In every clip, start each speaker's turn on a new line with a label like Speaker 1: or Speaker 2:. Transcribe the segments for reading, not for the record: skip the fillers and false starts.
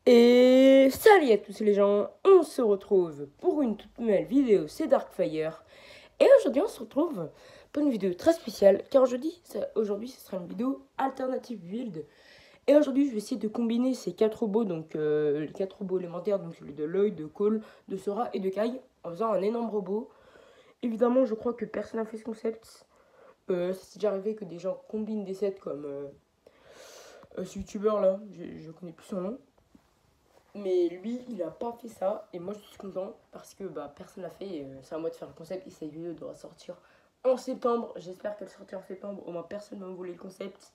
Speaker 1: Et salut à tous les gens, on se retrouve pour une toute nouvelle vidéo, c'est Darkfire. Et aujourd'hui on se retrouve pour une vidéo très spéciale, car aujourd'hui ce sera une vidéo alternative build. Et aujourd'hui je vais essayer de combiner ces 4 robots, donc les 4 robots élémentaires, donc celui de Lloyd, de Cole, de Sora et de Kai, en faisant un énorme robot. Évidemment je crois que personne n'a fait ce concept. C'est déjà arrivé que des gens combinent des sets comme ce youtubeur là, je connais plus son nom. Mais lui, il a pas fait ça. Et moi, je suis content parce que personne l'a fait. C'est à moi de faire le concept. Et cette vidéo doit sortir en septembre. J'espère qu'elle sortira en septembre. Au moins, personne ne m'a volé le concept.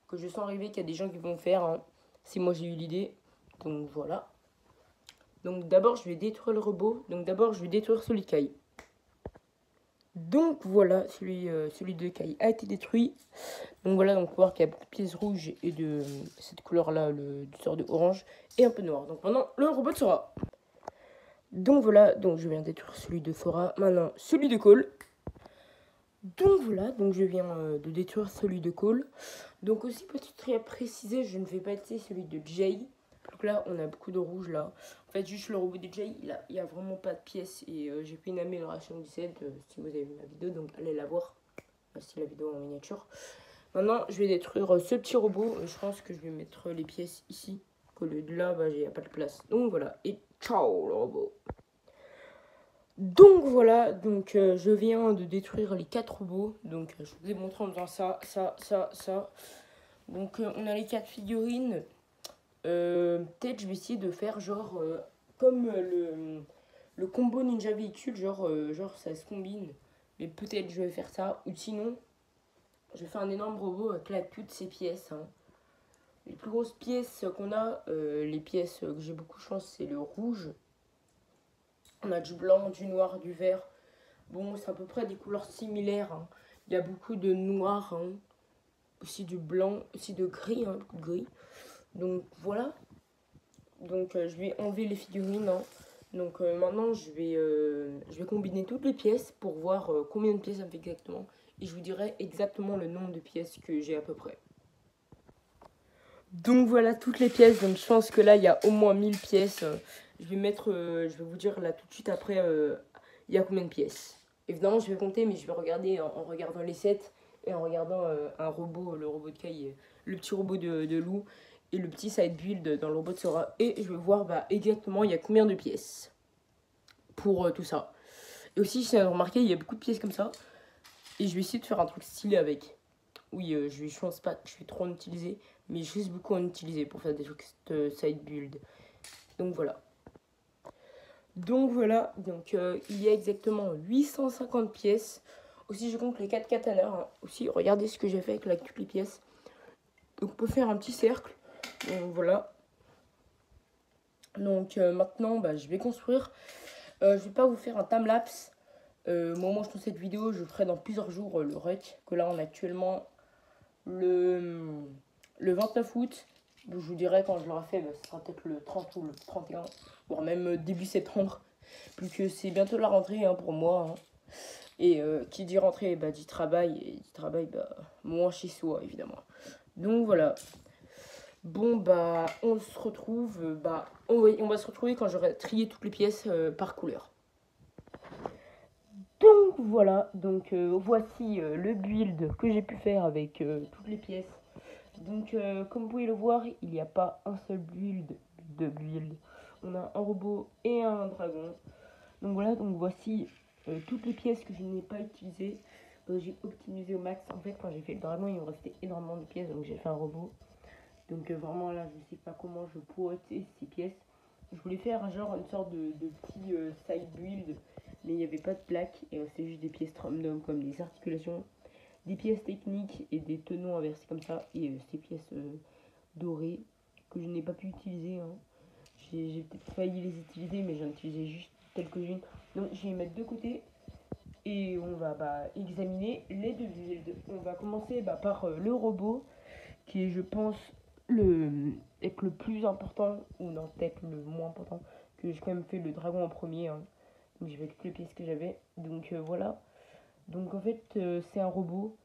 Speaker 1: Que je sens arriver qu'il y a des gens qui vont le faire. Hein. Si moi, j'ai eu l'idée. Donc voilà. Donc d'abord, je vais détruire le robot. Donc d'abord, je vais détruire celui de Kai. Donc voilà, celui de Kai a été détruit. Donc voilà, donc on peut voir qu'il y a beaucoup de pièces rouges et de cette couleur-là, du sort de orange, et un peu noir. Donc maintenant, le robot de Sora. Donc voilà, donc je viens de détruire celui de Sora. Maintenant, celui de Cole. Donc voilà, donc je viens de détruire celui de Cole. Donc aussi, petit truc à préciser, je ne vais pas utiliser celui de Jay. Donc là, on a beaucoup de rouge là. En fait, juste le robot de Jay, il n'y a vraiment pas de pièces. Et j'ai fait une amélioration du set, si vous avez vu ma vidéo. Donc allez la voir. C'est la vidéo en miniature. Maintenant, je vais détruire ce petit robot. Je pense que je vais mettre les pièces ici. Au lieu de là, il n'y a pas de place. Donc voilà, et ciao le robot. Donc voilà, donc je viens de détruire les 4 robots. Donc je vous ai montré en faisant ça. Donc on a les 4 figurines. Peut-être je vais essayer de faire genre comme le combo ninja véhicule, genre ça se combine. Mais peut-être je vais faire ça. Ou sinon, je vais faire un énorme robot avec là, toutes ces pièces. Hein. Les plus grosses pièces qu'on a, les pièces que j'ai beaucoup de chance, c'est le rouge. On a du blanc, du noir, du vert. Bon, c'est à peu près des couleurs similaires. Hein. Il y a beaucoup de noir, hein. Aussi du blanc, aussi de gris, hein, beaucoup de gris. Donc voilà. Donc je vais enlever les figurines. Hein. Donc maintenant, je vais combiner toutes les pièces pour voir combien de pièces ça me fait exactement. Et je vous dirai exactement le nombre de pièces que j'ai à peu près. Donc voilà toutes les pièces. Donc je pense que là, il y a au moins 1000 pièces. Je vais vous dire là tout de suite après, il y a combien de pièces. Évidemment, je vais compter, mais je vais regarder en regardant les sets et en regardant un robot, le robot de Kai, le petit robot de Lou et le petit side build dans le robot de Sora. Et je vais voir exactement il y a combien de pièces pour tout ça. Et aussi, si vous avez remarqué, il y a beaucoup de pièces comme ça. Et je vais essayer de faire un truc stylé avec. Oui, je pense pas que je vais trop en utiliser, mais je risque beaucoup en utiliser pour faire des trucs side build. Donc voilà. Donc il y a exactement 850 pièces. Aussi, je compte les 4 katanas. Hein. Aussi, regardez ce que j'ai fait avec toutes les pièces. Donc on peut faire un petit cercle. Donc voilà. Donc maintenant, je vais construire. Je vais pas vous faire un time-lapse. Au moment où je tourne cette vidéo, je ferai dans plusieurs jours le rec. Que là, on a actuellement le 29 août. Je vous dirai quand je l'aurai fait, ce sera peut-être le 30 ou le 31, voire même début septembre. Plus que c'est bientôt la rentrée hein, pour moi. Hein. Et qui dit rentrée, dit travail. Et dit travail, moins chez soi, évidemment. Donc voilà. Bon, on se retrouve. On va se retrouver quand j'aurai trié toutes les pièces par couleur. Donc voilà, donc voici le build que j'ai pu faire avec toutes les pièces. Donc comme vous pouvez le voir, il n'y a pas un seul build de build. On a un robot et un dragon. Donc voilà, donc voici toutes les pièces que je n'ai pas utilisées. J'ai optimisé au max. En fait, quand j'ai fait le dragon, il me restait énormément de pièces, donc j'ai fait un robot. Donc vraiment là, je sais pas comment je pourrais utiliser ces pièces. Je voulais faire une sorte de petit side build, mais il n'y avait pas de plaque. Et c'est juste des pièces random comme des articulations, des pièces techniques et des tenons inversés comme ça. Et ces pièces dorées que je n'ai pas pu utiliser. Hein. J'ai peut-être failli les utiliser, mais j'en utilisais juste quelques-unes. Donc je vais les mettre de côté. Et on va examiner les deux builds. On va commencer par le robot, qui est, je pense, être le plus important, ou non, peut-être le moins important, que j'ai quand même fait le dragon en premier. Hein. Donc j'ai fait toutes les pièces que j'avais. Donc voilà. Donc en fait, c'est un robot.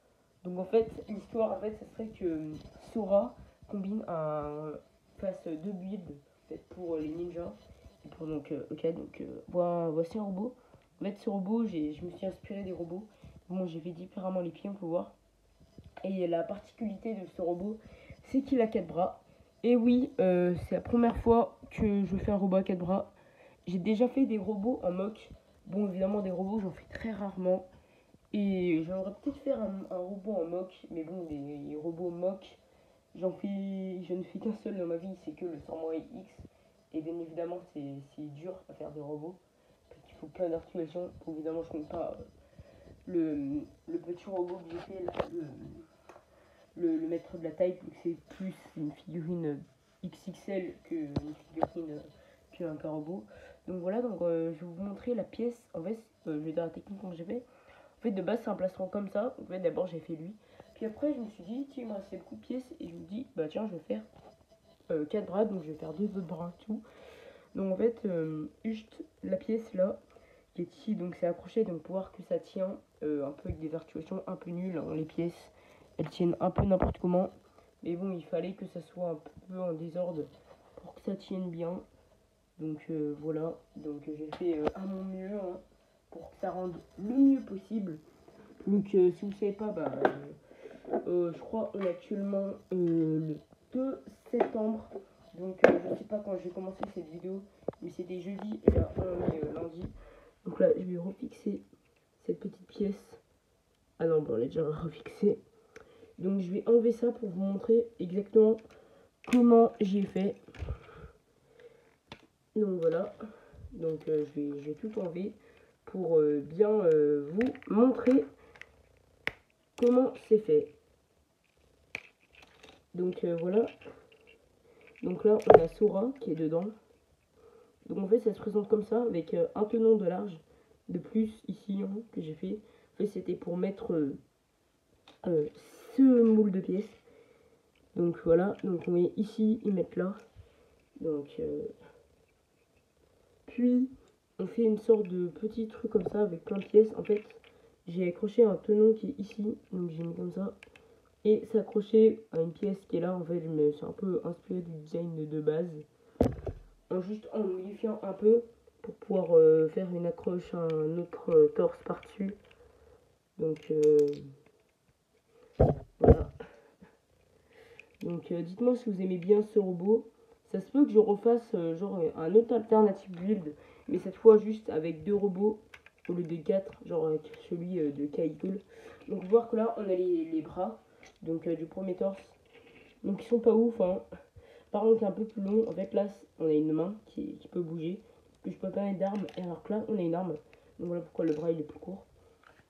Speaker 1: Donc en fait, l'histoire, ça serait que Sora combine fasse deux builds peut-être pour les ninjas. Et pour donc, ok, donc voici un robot. En fait, ce robot, je me suis inspiré des robots. Bon, j'ai fait différemment les pieds, on peut voir. Et la particularité de ce robot, c'est qu'il a 4 bras. Et oui, c'est la première fois que je fais un robot à 4 bras. J'ai déjà fait des robots en mock. Bon, évidemment, des robots, j'en fais très rarement. Et j'aimerais peut-être faire un robot en mock. Mais bon, des robots mock, je ne fais qu'un seul dans ma vie, c'est que le 100 X. Et bien évidemment, c'est dur à faire des robots. Parce qu'il faut plein d'articulations. Évidemment, je ne compte pas le petit robot que j'ai fait, là, le maître de la taille, c'est plus une figurine XXL qu'une figurine qu'un robot. Donc voilà, donc je vais vous montrer la pièce. En fait, je vais dire la technique que j'ai fait. En fait, de base, c'est un plastron comme ça. En fait, d'abord, j'ai fait lui. Puis après, je me suis dit, tiens, il me restait beaucoup de pièces. Et je me dis, bah tiens, je vais faire 4 bras. Donc, je vais faire 2 autres bras, tout. Donc, en fait, juste la pièce là, qui est ici, donc c'est accroché. Donc, pour voir que ça tient un peu avec des articulations un peu nulles. Hein, les pièces, elles tiennent un peu n'importe comment. Mais bon, il fallait que ça soit un peu en désordre pour que ça tienne bien. Donc voilà, donc j'ai fait à mon mieux hein, pour que ça rende le mieux possible. Donc si vous ne savez pas, bah, je crois on est actuellement le 2 septembre. Donc je ne sais pas quand j'ai commencé cette vidéo, mais c'était jeudi et là on est lundi. Donc là je vais refixer cette petite pièce. Ah non, bon, on l'a déjà refixé. Donc je vais enlever ça pour vous montrer exactement comment j'ai fait. Donc voilà, donc je vais tout enlever pour bien vous montrer comment c'est fait. Donc voilà, donc là on a Sora qui est dedans. Donc en fait ça se présente comme ça avec un tenon de large de plus ici hein, que j'ai fait. En fait c'était pour mettre ce moule de pièces. Donc voilà, donc on met ici et mettre là. Donc puis on fait une sorte de petit truc comme ça avec plein de pièces. En fait j'ai accroché un tenon qui est ici, donc j'ai mis comme ça. Et c'est accroché à une pièce qui est là. En fait, je me suis un peu inspiré du design de base. Juste en modifiant un peu pour pouvoir faire une accroche à un autre torse par-dessus. Donc voilà. Donc dites-moi si vous aimez bien ce robot. Ça se peut que je refasse genre un autre alternative build. Mais cette fois juste avec 2 robots au lieu de 4. Genre avec celui de Kaikul. Donc voir que là on a les bras. Donc du premier torse. Donc ils sont pas ouf hein. Par contre, un peu plus long. En fait, là, on a une main qui peut bouger. Que je peux pas mettre d'arme. Et alors que là, on a une arme. Donc voilà pourquoi le bras il est plus court.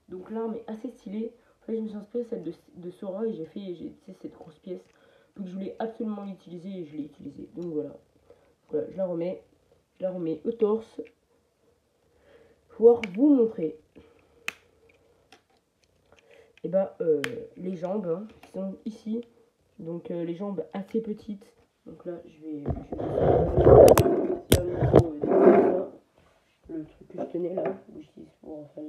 Speaker 1: Donc l'arme est assez stylée. En fait, je me suis inspiré celle de Sora et j'ai fait cette grosse pièce. Donc je voulais absolument l'utiliser et je l'ai utilisée. Donc voilà. Voilà, je la remets au torse. Pouvoir vous montrer. Et bah, les jambes hein, qui sont ici. Donc les jambes assez petites. Donc là, je vais le truc que je tenais là, que j'utilise pour faire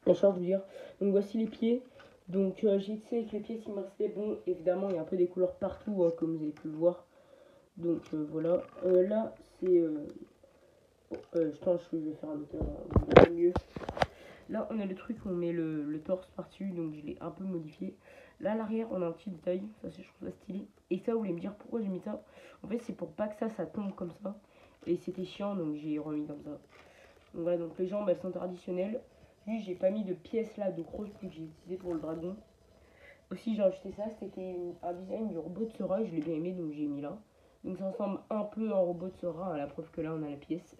Speaker 1: la charge, je veux dire. Donc voici les pieds. Donc j'ai essayé avec les pieds s'il me restait. Bon, évidemment, il y a un peu des couleurs partout, hein, comme vous avez pu le voir. Donc voilà. Là, c'est... je pense que je vais faire un mieux. Là, on a le truc où on met le torse par-dessus, donc je l'ai un peu modifié. Là, à l'arrière, on a un petit détail, ça je trouve ça stylé. Et ça, vous voulez me dire pourquoi j'ai mis ça? En fait, c'est pour pas que ça tombe comme ça. Et c'était chiant, donc j'ai remis comme ça. Donc voilà, donc les jambes, elles sont traditionnelles. Juste, j'ai pas mis de pièces là, de grosses que j'ai utilisées pour le dragon. Aussi, j'ai rajouté ça, c'était un design du robot de Sora, je l'ai bien aimé, donc j'ai mis là. Donc ça ressemble un peu à un robot de Sora, à la preuve que là, on a la pièce.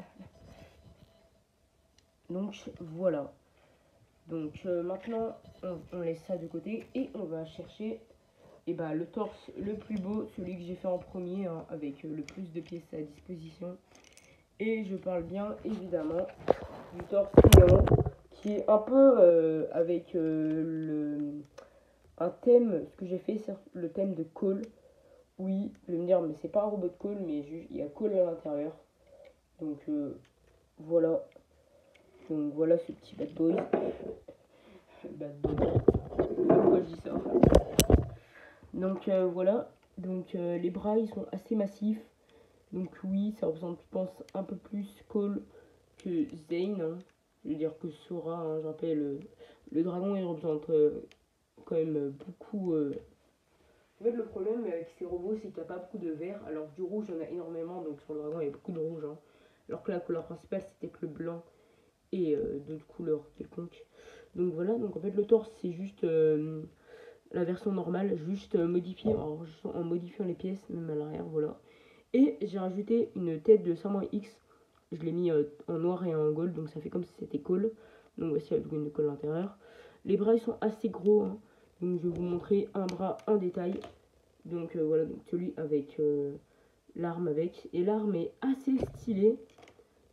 Speaker 1: Donc voilà. Donc maintenant, on laisse ça de côté et on va chercher le torse le plus beau, celui que j'ai fait en premier, hein, avec le plus de pièces à disposition. Et je parle bien évidemment du torse néon, qui est un peu avec un thème, ce que j'ai fait, c'est le thème de Cole. Oui, vous allez me dire, mais c'est pas un robot de Cole, mais il y a Cole à l'intérieur. Donc voilà. Donc voilà ce petit bad boy. Bad boy. Pourquoi je dis ça? Donc voilà. Donc les bras ils sont assez massifs. Donc oui, ça représente je pense un peu plus Cole que Zane. Hein. Je veux dire que Sora, hein, je rappelle, le dragon il représente quand même beaucoup. En fait, le problème avec ces robots, c'est qu'il n'y a pas beaucoup de vert. Alors, du rouge, il y en a énormément. Donc, sur le dragon, il y a beaucoup de rouge. Hein. Alors que la couleur principale, c'était que le blanc et d'autres couleurs quelconques. Donc, voilà. Donc, en fait, le torse, c'est juste la version normale. Juste modifiée en modifiant les pièces, même à l'arrière. Voilà. Et j'ai rajouté une tête de Samurai X. Je l'ai mis en noir et en gold. Donc, ça fait comme si c'était Cole. Donc, voici la figurine de Cole à l'intérieur. Les bras, ils sont assez gros. Hein. Donc je vais vous montrer un bras en détail. Donc voilà, donc celui avec l'arme avec. Et l'arme est assez stylée.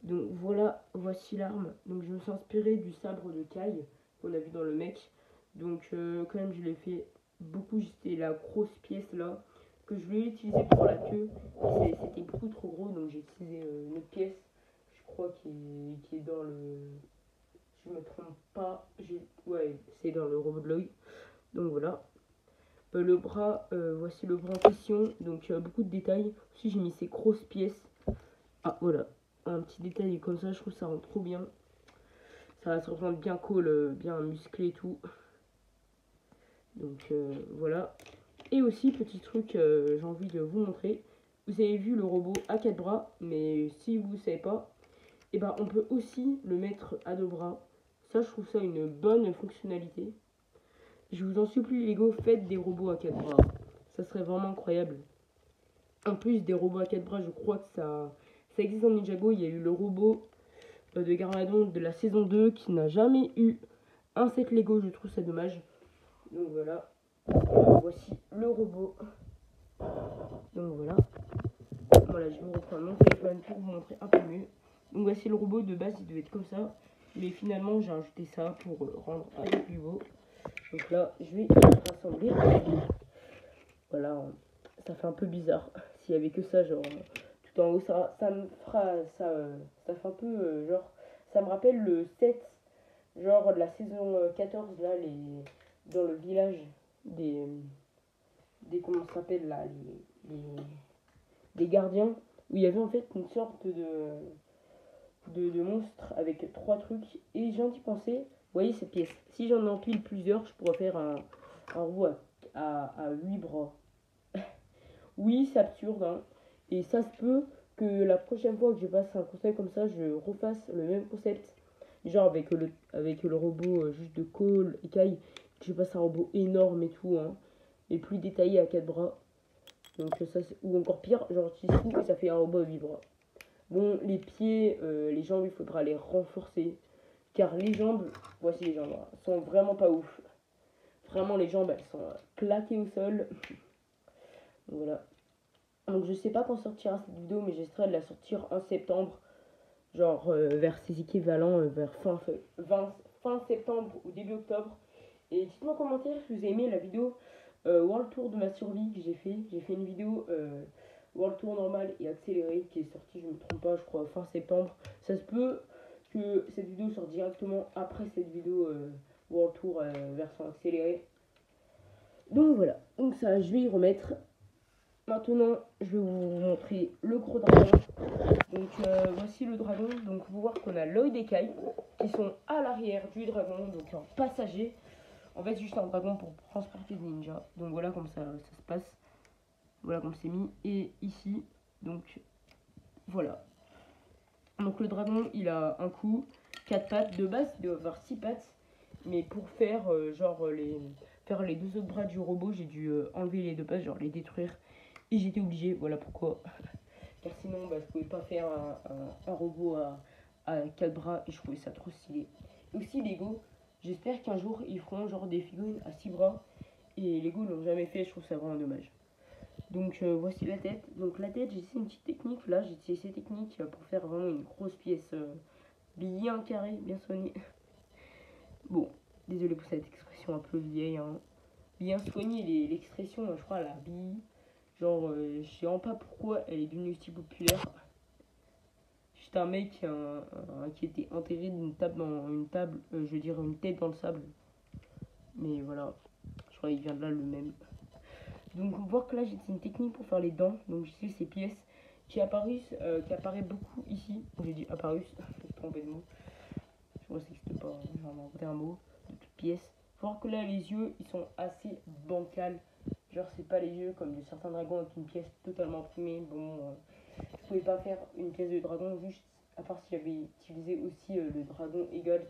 Speaker 1: Donc voilà, voici l'arme. Donc je me suis inspiré du sabre de Kai qu'on a vu dans le mec. Donc quand même je l'ai fait beaucoup. C'était la grosse pièce là que je voulais utiliser pour la queue. C'était beaucoup trop gros donc j'ai utilisé une autre pièce. Je crois qui est dans le... Je me trompe pas. Ouais, c'est dans le robot de l'œil. Donc voilà. Le bras, voici le bras en question. Donc beaucoup de détails. Aussi j'ai mis ces grosses pièces. Ah voilà. Un petit détail comme ça, je trouve ça rend trop bien. Ça représente bien cool, bien musclé et tout. Donc voilà. Et aussi, petit truc, j'ai envie de vous montrer. Vous avez vu le robot à 4 bras, mais si vous ne savez pas, et ben on peut aussi le mettre à 2 bras. Ça, je trouve ça une bonne fonctionnalité. Je vous en supplie, Lego, faites des robots à 4 bras. Ça serait vraiment incroyable. En plus des robots à 4 bras, je crois que ça existe dans Ninjago. Il y a eu le robot de Garmadon de la saison 2 qui n'a jamais eu un set Lego. Je trouve ça dommage. Donc voilà. Voici le robot. Donc voilà. Voilà, je vais vous reprendre mon téléphone pour vous montrer un peu mieux. Donc voici le robot. De base, il devait être comme ça. Mais finalement, j'ai ajouté ça pour rendre un peu plus beau. Donc là, je vais rassembler. Voilà, ça fait un peu bizarre. S'il y avait que ça, genre, tout en haut, ça me fera, ça fait un peu, genre, ça me rappelle le set, genre, de la saison 14, là, dans le village des comment ça s'appelle, là, des gardiens, où il y avait en fait une sorte de monstre avec 3 trucs, et j'ai envie de penser, vous voyez cette pièce, si j'en empile plusieurs, je pourrais faire un robot à 8 bras. Oui, c'est absurde, hein. Et ça se peut que la prochaine fois que je fasse un concept comme ça, je refasse le même concept. Genre avec le robot juste de Cole et Kai, que je fasse un robot énorme et tout, hein. Et plus détaillé à 4 bras. Donc ça, ou encore pire, genre j'utilise tout et ça fait un robot à 8 bras. Bon, les pieds, les jambes, il faudra les renforcer. Car les jambes, voici les jambes, hein, sont vraiment pas ouf. Vraiment, les jambes, elles sont plaquées au sol. Voilà. Donc je sais pas quand sortira cette vidéo, mais j'essaierai de la sortir en septembre, genre vers ses équivalents, vers fin septembre ou début octobre. Et dites-moi en commentaire si vous avez aimé la vidéo World Tour de ma survie que j'ai fait. J'ai fait une vidéo World Tour normal et accéléré qui est sortie, je me trompe pas, je crois fin septembre. Ça se peut que cette vidéo sorte directement après cette vidéo World Tour version accélérée. Donc voilà, donc ça je vais y remettre. Maintenant, je vais vous montrer le gros dragon. Donc voici le dragon. Donc vous voir qu'on a l'œil des cailles qui sont à l'arrière du dragon, donc un passager. En fait, juste un dragon pour transporter des ninjas. Donc voilà comme ça se passe. Voilà comme c'est mis. Et ici, donc voilà. Donc le dragon, il a un cou, 4 pattes. De base, il doit avoir 6 pattes. Mais pour faire faire les 2 autres bras du robot, j'ai dû enlever les 2 pattes, genre les détruire. Et j'étais obligé, voilà pourquoi. Car sinon, bah, je pouvais pas faire un robot à 4 bras et je trouvais ça trop stylé. Aussi, Lego, j'espère qu'un jour ils feront genre des figurines à 6 bras. Et Lego l'ont jamais fait, je trouve ça vraiment dommage. Donc voici la tête. Donc la tête, j'ai essayé une petite technique. Là, j'ai essayé ces techniques pour faire vraiment une grosse pièce bien carrée, bien soignée. Bon, désolé pour cette expression un peu vieille. Hein. Bien soignée, l'expression, je crois, la bille. Genre, je sais vraiment pas pourquoi elle est devenue si populaire. Juste un mec qui était enterré d'une table dans une table, je veux dire une tête dans le sable. Mais voilà, je crois qu'il vient de là le même. Donc on voit que là j'ai une technique pour faire les dents. Donc j'utilise ces pièces qui apparaît beaucoup ici. J'ai dit apparus, j'ai trompé de mot. Je crois que ça n'existe pas, j'en ai inventé un mot de toute pièce. Faut voir que là les yeux ils sont assez bancals. Genre c'est pas les yeux comme de certains dragons avec une pièce totalement imprimée. Bon, je pouvais pas faire une pièce de dragon juste à part si j'avais utilisé aussi le dragon Egolt.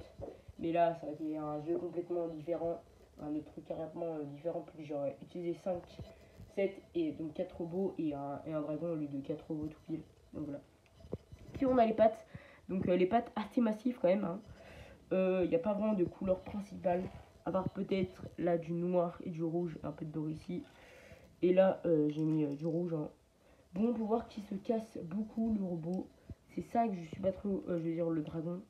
Speaker 1: Mais là ça aurait été un jeu complètement différent, un autre truc carrément différent. Plus j'aurais utilisé 5, 7 et donc 4 robots et un dragon au lieu de 4 robots tout pile. Donc voilà. Puis on a les pattes. Donc les pattes assez massives quand même. Il n'y a pas vraiment de couleur principale. À part peut-être là du noir et du rouge, un peu de doré ici. Et là j'ai mis du rouge. Bon, on peut voir qu'il se casse beaucoup le robot. C'est ça que je suis pas trop, je veux dire le dragon.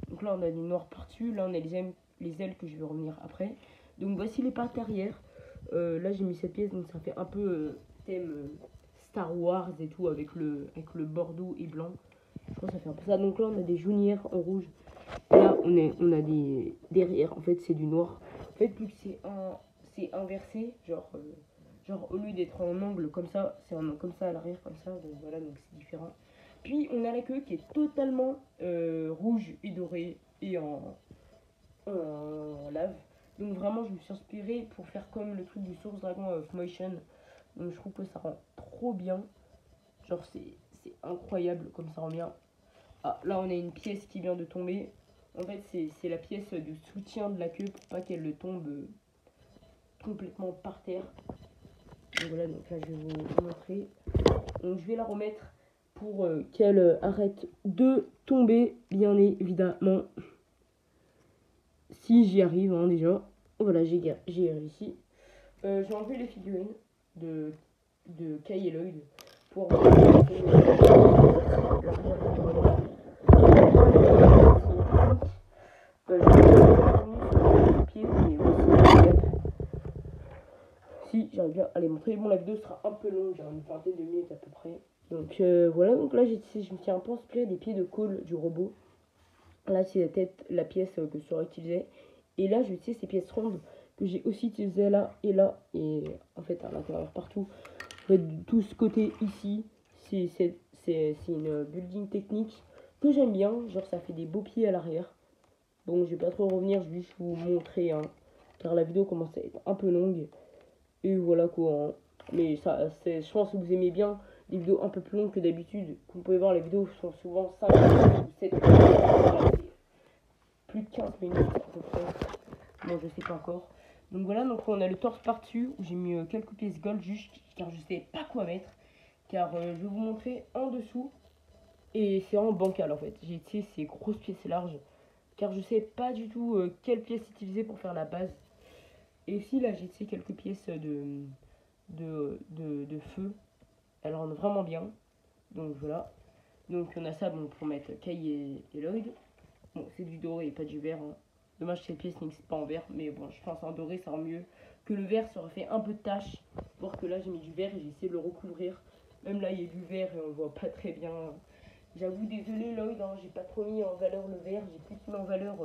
Speaker 1: Donc là on a du noir par-dessus. Là on a les ailes que je vais revenir après. Donc voici les pattes arrière. Là j'ai mis cette pièce donc ça fait un peu thème Star Wars et tout avec le bordeaux et blanc. Je crois que ça fait un peu ça. Donc là on a des jaunières en rouge. Et là on a des derrière. En fait c'est du noir. En fait vu que c'est inversé, genre au lieu d'être en angle comme ça, c'est un angle comme ça à l'arrière comme ça. Donc voilà, donc c'est différent. Puis on a la queue qui est totalement rouge et dorée et en lave. Donc vraiment je me suis inspirée pour faire comme le truc du Source Dragon of Motion. Donc je trouve que ça rend trop bien. Genre c'est incroyable comme ça rend bien. Ah là on a une pièce qui vient de tomber. En fait c'est la pièce de soutien de la queue pour pas qu'elle tombe complètement par terre. Donc voilà, donc là je vais vous montrer. Donc je vais la remettre pour qu'elle arrête de tomber, bien évidemment. Si j'y arrive déjà. Voilà, j'ai réussi. J'ai enlevé les figurines de Kai et Lloyd pour si j'arrive bien à les montrer. Bon, la vidéo sera un peu longue, j'ai une vingtaine de minutes à peu près. Donc voilà, donc là je me suis un peu inspiré des pieds de Cole du robot. Là c'est la tête, la pièce que je saurais utiliser. Et là je utilise ces pièces rondes que j'ai aussi utilisées là. Et en fait à l'intérieur partout. En fait, tout ce côté ici, c'est une building technique que j'aime bien. Genre ça fait des beaux pieds à l'arrière. Bon, je vais pas trop revenir, je vais juste vous montrer, car la vidéo commence à être un peu longue. Et voilà quoi. Mais ça, je pense que vous aimez bien les vidéos un peu plus longues que d'habitude. Comme vous pouvez voir, les vidéos sont souvent 5 ou 7 minutes. Plus de 15 minutes à peu près. Bon, je sais pas encore. Donc voilà, donc on a le torse par-dessus où j'ai mis quelques pièces gold juste car je sais pas quoi mettre. Car je vais vous montrer en dessous. Et c'est vraiment bancal en fait. J'ai utilisé ces grosses pièces larges car je sais pas du tout quelle pièce utiliser pour faire la base. Et ici là j'ai utilisé quelques pièces de feu. Elle rend vraiment bien. Donc voilà. Donc on a ça bon, pour mettre Kai et Lloyd. Bon, c'est du doré et pas du vert. Dommage que cette pièce n'existe pas en vert. Mais bon, je pense en doré ça rend mieux que le vert. Ça aurait fait un peu de tache. Voir que là j'ai mis du vert et j'ai essayé de le recouvrir. Même là il y a du vert et on le voit pas très bien. J'avoue, désolé Lloyd, j'ai pas trop mis en valeur le vert. J'ai plus mis en valeur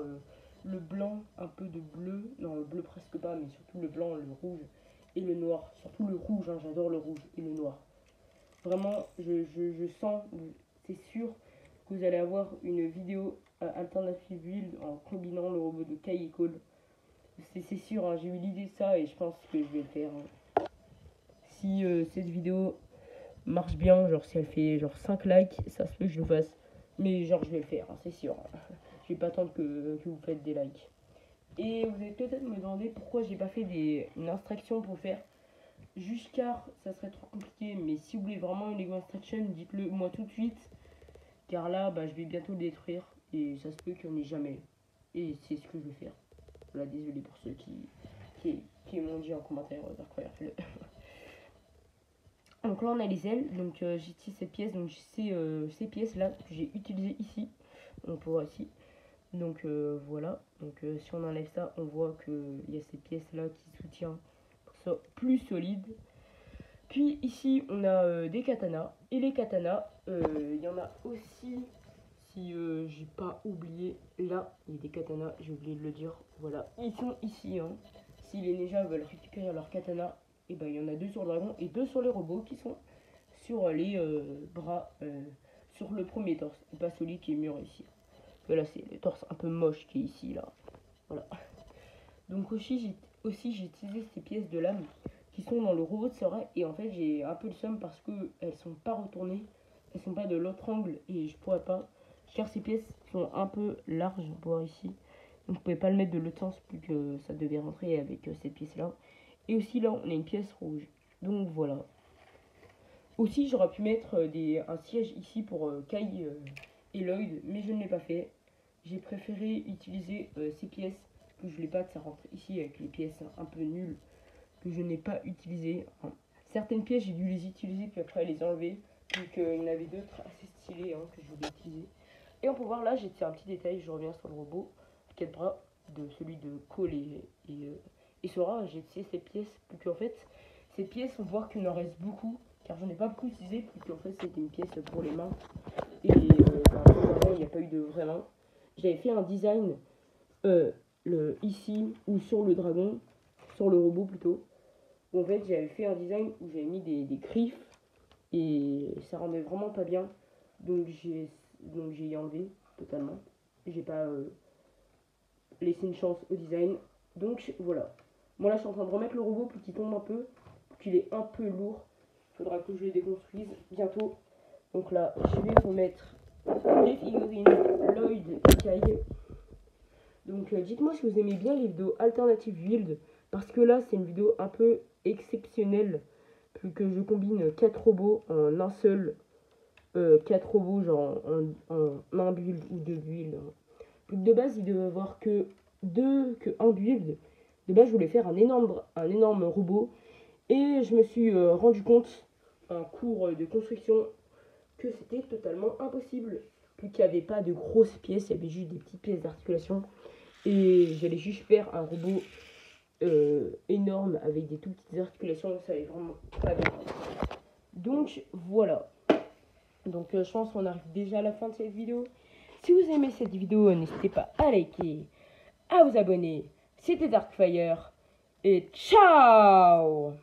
Speaker 1: le blanc, un peu de bleu. Non, le bleu presque pas, mais surtout le blanc, le rouge et le noir. Surtout le rouge, j'adore le rouge et le noir. Vraiment, je sens, c'est sûr que vous allez avoir une vidéo alternative build en combinant le robot de Kai et Cole. C'est sûr, j'ai eu l'idée de ça et je pense que je vais le faire. Si cette vidéo marche bien, genre si elle fait genre 5 likes, ça se peut que je le fasse. Mais genre je vais le faire, c'est sûr. Je vais pas attendre que vous faites des likes. Et vous allez peut-être me demander pourquoi j'ai pas fait une instruction pour faire. Juste car ça serait trop compliqué. Mais si vous voulez vraiment une Lego Instruction, dites-le moi tout de suite. Car là, je vais bientôt le détruire. Et ça se peut qu'il n'y en ait jamais. Et c'est ce que je vais faire. Voilà, désolé pour ceux qui m'ont dit en commentaire d'incroyable. Donc là on a les ailes, donc j'ai utilisé cette pièce, donc ces pièces là que j'ai utilisées ici, on peut voir ici. Donc voilà, donc si on enlève ça, on voit qu'il y a ces pièces là qui soutiennent pour que ça soit plus solide. Puis ici on a des katanas, et les katanas, il y en a aussi, si j'ai pas oublié, là il y a des katanas, j'ai oublié de le dire, voilà, ils sont ici. Si les ninjas veulent récupérer leur katana, et ben il y en a 2 sur le dragon et 2 sur les robots qui sont sur les bras, sur le premier torse, et pas celui qui est mûr ici. Là c'est le torse un peu moche qui est ici là. Voilà. Donc aussi j'ai utilisé ces pièces de lame qui sont dans le robot de Sora, et en fait j'ai un peu le seum parce que elles sont pas retournées, elles sont pas de l'autre angle et je pourrais pas, car ces pièces sont un peu larges pour voir ici, donc je pouvais pas le mettre de l'autre sens plus que ça devait rentrer avec cette pièce là. Et aussi là on a une pièce rouge, donc voilà. Aussi j'aurais pu mettre un siège ici pour Kai et Lloyd, mais je ne l'ai pas fait. J'ai préféré utiliser ces pièces que je l'ai pas, que ça rentre ici avec les pièces un peu nulles que je n'ai pas utilisées. Enfin, certaines pièces j'ai dû les utiliser puis après les enlever, donc il y en avait d'autres assez stylées que je voulais utiliser. Et on peut voir là, j'ai tiré un petit détail, je reviens sur le robot, 4 bras de celui de Cole et Sora. J'ai utilisé ces pièces plus qu'en fait ces pièces, on voit qu'il en reste beaucoup car j'en ai pas beaucoup utilisé, plus qu'en fait c'était une pièce pour les mains. Et il n'y a pas eu de vraie main. J'avais fait un design ici ou sur le dragon, sur le robot plutôt. Où en fait j'avais fait un design où j'avais mis des griffes et ça rendait vraiment pas bien. Donc j'ai enlevé totalement. J'ai pas laissé une chance au design. Donc voilà. Moi là je suis en train de remettre le robot pour qu'il tombe un peu, pour qu'il est un peu lourd. Il faudra que je le déconstruise bientôt. Donc là je vais remettre les figurines Lloyd et Kai. Donc dites-moi si vous aimez bien les vidéos alternatives build, parce que là c'est une vidéo un peu exceptionnelle, plus que je combine 4 robots en un seul, 4 robots genre en un build ou 2 builds. Plus que de base il devait y avoir que un build. De base je voulais faire un énorme robot, et je me suis rendu compte en cours de construction que c'était totalement impossible. Plus qu'il n'y avait pas de grosses pièces, il y avait juste des petites pièces d'articulation. Et j'allais juste faire un robot énorme avec des tout petites articulations, ça allait vraiment pas bien. Donc voilà. Donc je pense qu'on arrive déjà à la fin de cette vidéo. Si vous aimez cette vidéo, n'hésitez pas à liker, à vous abonner. C'était Darkfire et ciao!